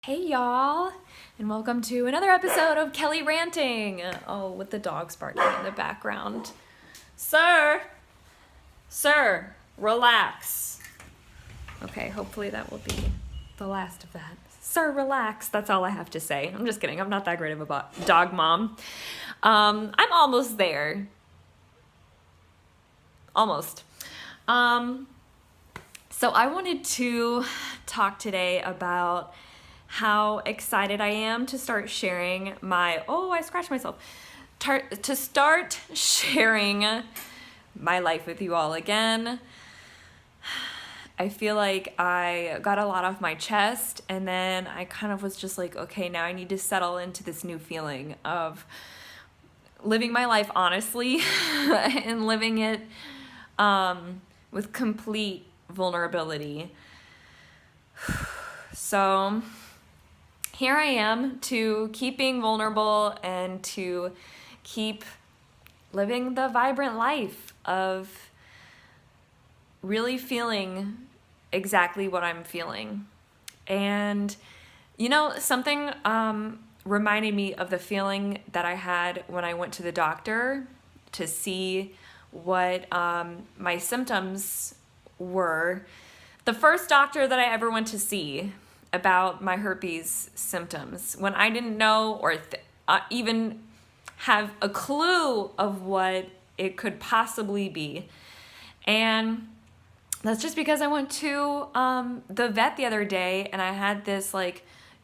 Hey y'all, and welcome to another episode of Kelly Ranting. Oh, with the dogs barking in the background. Sir, relax. Okay, hopefully that will be the last of that. Sir, relax. That's all I have to say. I'm just kidding. I'm not that great of a dog mom. I'm almost there. Almost. So I wanted to talk today about how excited I am to start sharing I scratched myself. To start sharing my life with you all again. I feel like I got a lot off my chest, and then I kind of was just like, okay, now I need to settle into this new feeling of living my life honestly and living it with complete vulnerability. So here I am to keep being vulnerable and to keep living the vibrant life of really feeling exactly what I'm feeling. And, something reminded me of the feeling that I had when I went to the doctor to see what my symptoms were. The first doctor that I ever went to see about my herpes symptoms, when I didn't know or even have a clue of what it could possibly be. And that's just because I went to the vet the other day, and I had this,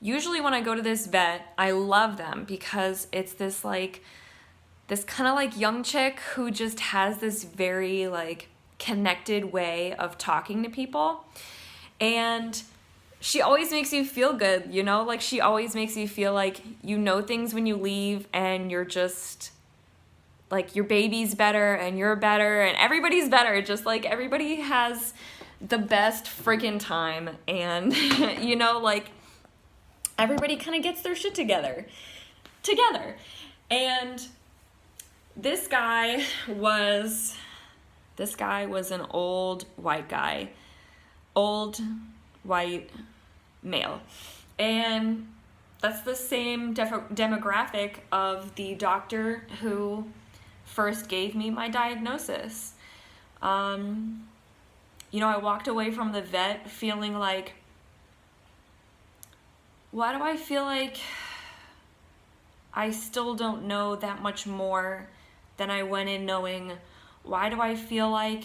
usually when I go to this vet, I love them because it's this kind of young chick who just has this very connected way of talking to people. And she always makes you feel good, she always makes you feel like you know things when you leave, and you're just your baby's better and you're better and everybody's better. Just everybody has the best freaking time, and everybody kind of gets their shit together. And this guy was an old white guy, old white male. And that's the same demographic of the doctor who first gave me my diagnosis. I walked away from the vet feeling like, why do I feel like I still don't know that much more than I went in knowing? Why do I feel like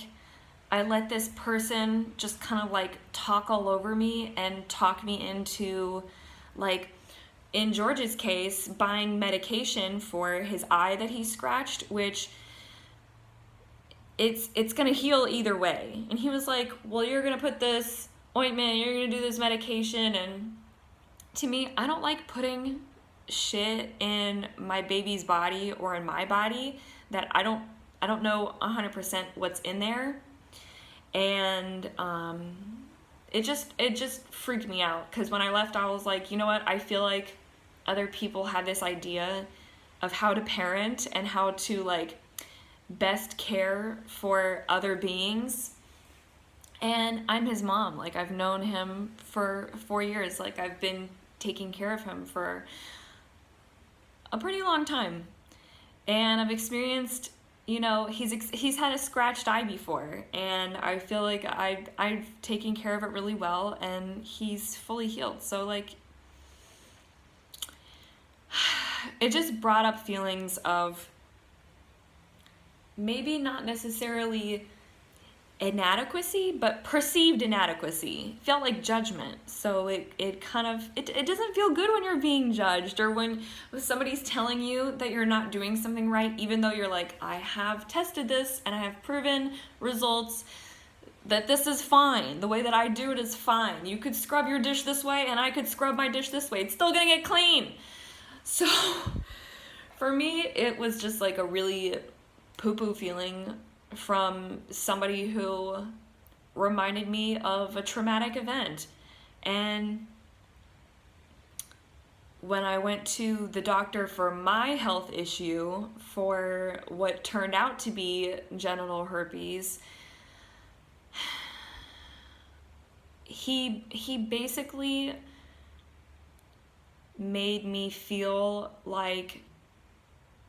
I let this person just kind of talk all over me and talk me into, in George's case, buying medication for his eye that he scratched, which it's gonna heal either way. And he was like, well, you're gonna put this ointment, you're gonna do this medication. And to me, I don't like putting shit in my baby's body or in my body that I don't know 100% what's in there. And it just freaked me out, because when I left, I was like, you know what, I feel like other people have this idea of how to parent and how to best care for other beings, and I'm his mom. I've known him for 4 years. I've been taking care of him for a pretty long time, and I've experienced, he's had a scratched eye before, and I feel like I've taken care of it really well, and he's fully healed. So it just brought up feelings of maybe not necessarily inadequacy, but perceived inadequacy. Felt like judgment. So it doesn't feel good when you're being judged, or when somebody's telling you that you're not doing something right, even though you're like, I have tested this and I have proven results that this is fine. The way that I do it is fine. You could scrub your dish this way and I could scrub my dish this way. It's still gonna get clean. So for me, it was just a really poo-poo feeling from somebody who reminded me of a traumatic event. And when I went to the doctor for my health issue, for what turned out to be genital herpes, he basically made me feel like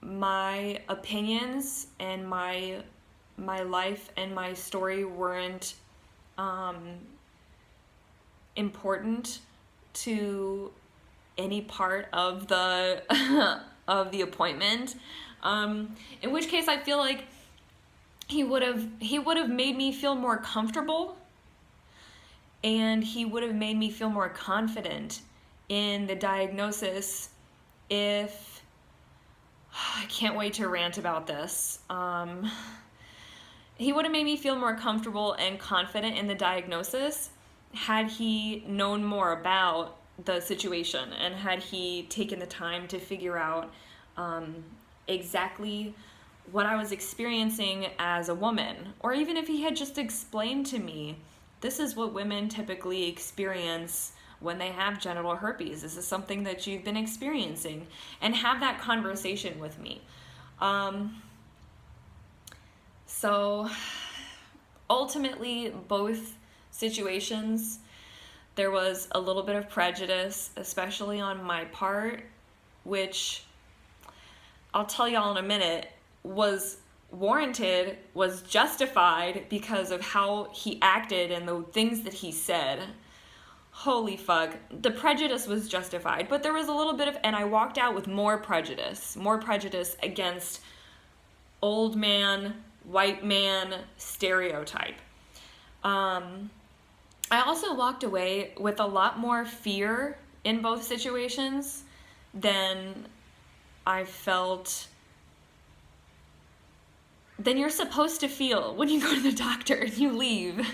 my opinions and my life and my story weren't important to any part of the of the appointment. In which case, I feel like he would have made me feel more comfortable, and he would have made me feel more confident in the diagnosis if I can't wait to rant about this. He would have made me feel more comfortable and confident in the diagnosis had he known more about the situation and had he taken the time to figure out exactly what I was experiencing as a woman, or even if he had just explained to me, this is what women typically experience when they have genital herpes. This is something that you've been experiencing, and have that conversation with me. So ultimately, both situations, there was a little bit of prejudice, especially on my part, which I'll tell y'all in a minute, was warranted, was justified because of how he acted and the things that he said. Holy fuck. The prejudice was justified, but there was a little bit of, and I walked out with more prejudice against old man, white man stereotype. I also walked away with a lot more fear in both situations than I felt, than you're supposed to feel when you go to the doctor and you leave.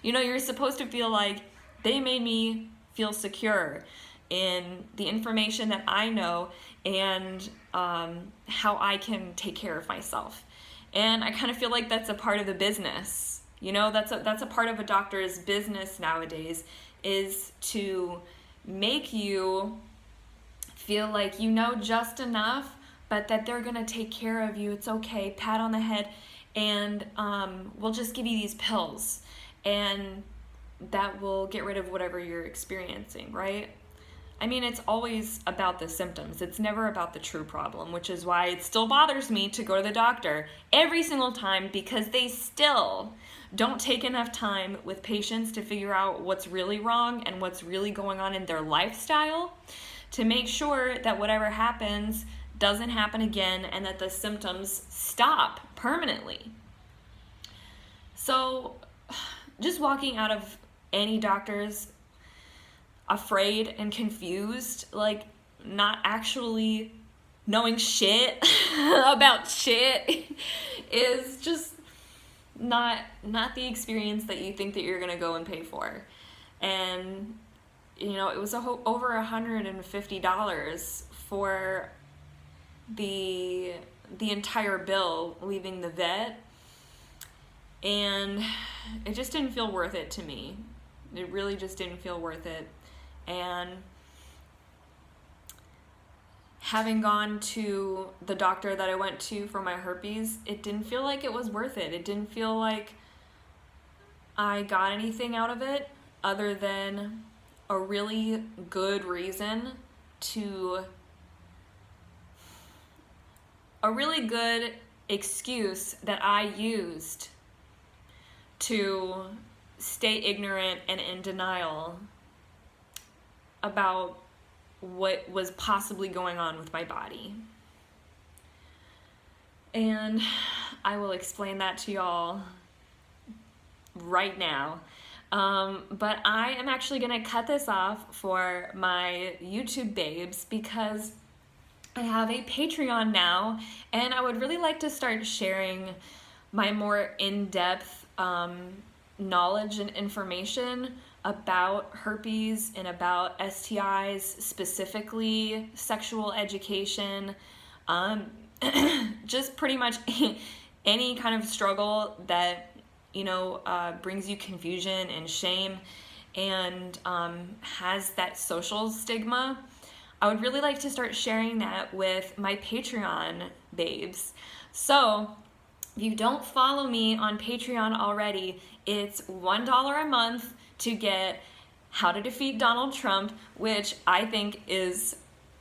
You know, you're supposed to feel like they made me feel secure in the information that I know and how I can take care of myself. And I kind of feel like that's a part of the business. You know, that's a part of a doctor's business nowadays, is to make you feel like you know just enough, but that they're going to take care of you. It's okay, pat on the head, and we'll just give you these pills, and that will get rid of whatever you're experiencing, right? I mean, it's always about the symptoms. It's never about the true problem, which is why it still bothers me to go to the doctor every single time, because they still don't take enough time with patients to figure out what's really wrong and what's really going on in their lifestyle to make sure that whatever happens doesn't happen again and that the symptoms stop permanently. So just walking out of any doctor's afraid and confused, like not actually knowing shit about shit, is just not the experience that you think that you're gonna go and pay for. And you know, it was over $150 for the entire bill leaving the vet, and it just didn't feel worth it to me. It really just didn't feel worth it. And having gone to the doctor that I went to for my herpes, it didn't feel like it was worth it. It didn't feel like I got anything out of it other than a really good reason to, a really good excuse that I used to stay ignorant and in denial about what was possibly going on with my body. And I will explain that to y'all right now. But I am actually gonna cut this off for my YouTube babes because I have a Patreon now, and I would really like to start sharing my more in-depth knowledge and information about herpes and about STIs, specifically sexual education, just pretty much any kind of struggle that, you know, brings you confusion and shame and has that social stigma. I would really like to start sharing that with my Patreon babes. So if you don't follow me on Patreon already, it's $1 a month to get How to Defeat Donald Trump, which I think is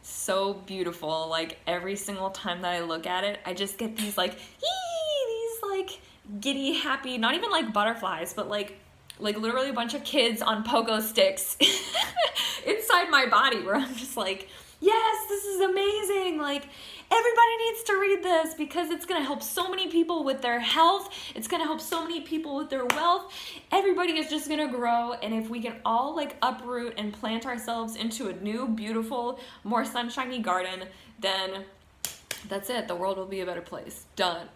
so beautiful. Like every single time that I look at it, I just get these like, these like giddy, happy, not even like butterflies, but like literally a bunch of kids on pogo sticks inside my body, where I'm just like, yes, this is amazing. Like everybody needs to read this because it's going to help so many people with their health. It's going to help so many people with their wealth. Everybody is just going to grow. And if we can all like uproot and plant ourselves into a new, beautiful, more sunshiny garden, then that's it. The world will be a better place. Done.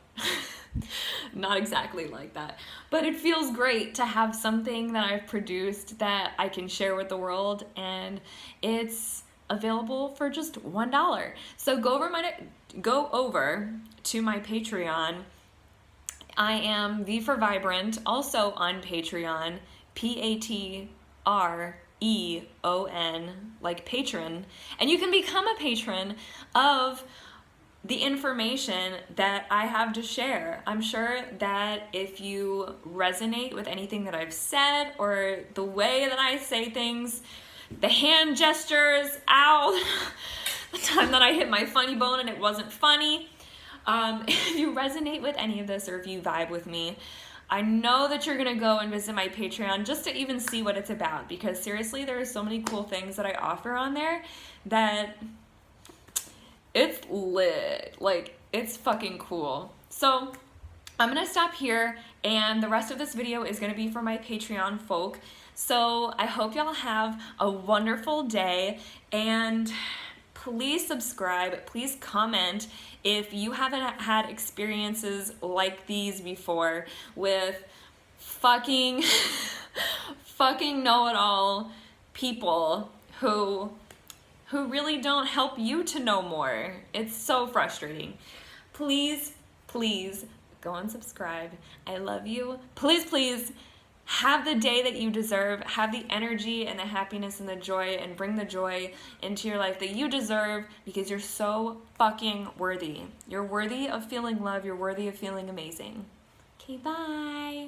Not exactly like that, but it feels great to have something that I've produced that I can share with the world, and it's available for just $1. So go over to my Patreon. I am V for Vibrant, also on Patreon, Patreon, like patron, and you can become a patron of the information that I have to share. I'm sure that if you resonate with anything that I've said, or the way that I say things, the hand gestures, ow, the time that I hit my funny bone and it wasn't funny, if you resonate with any of this, or if you vibe with me, I know that you're gonna go and visit my Patreon just to even see what it's about, because seriously, there are so many cool things that I offer on there that it's lit. Like, it's fucking cool. So I'm gonna stop here, and the rest of this video is gonna be for my Patreon folk. So I hope y'all have a wonderful day, and please subscribe, please comment if you haven't had experiences like these before with fucking know-it-all people who really don't help you to know more. It's so frustrating. Please, please go and subscribe. I love you. Please, please have the day that you deserve. Have the energy and the happiness and the joy, and bring the joy into your life that you deserve, because you're so fucking worthy. You're worthy of feeling love. You're worthy of feeling amazing. Okay, bye.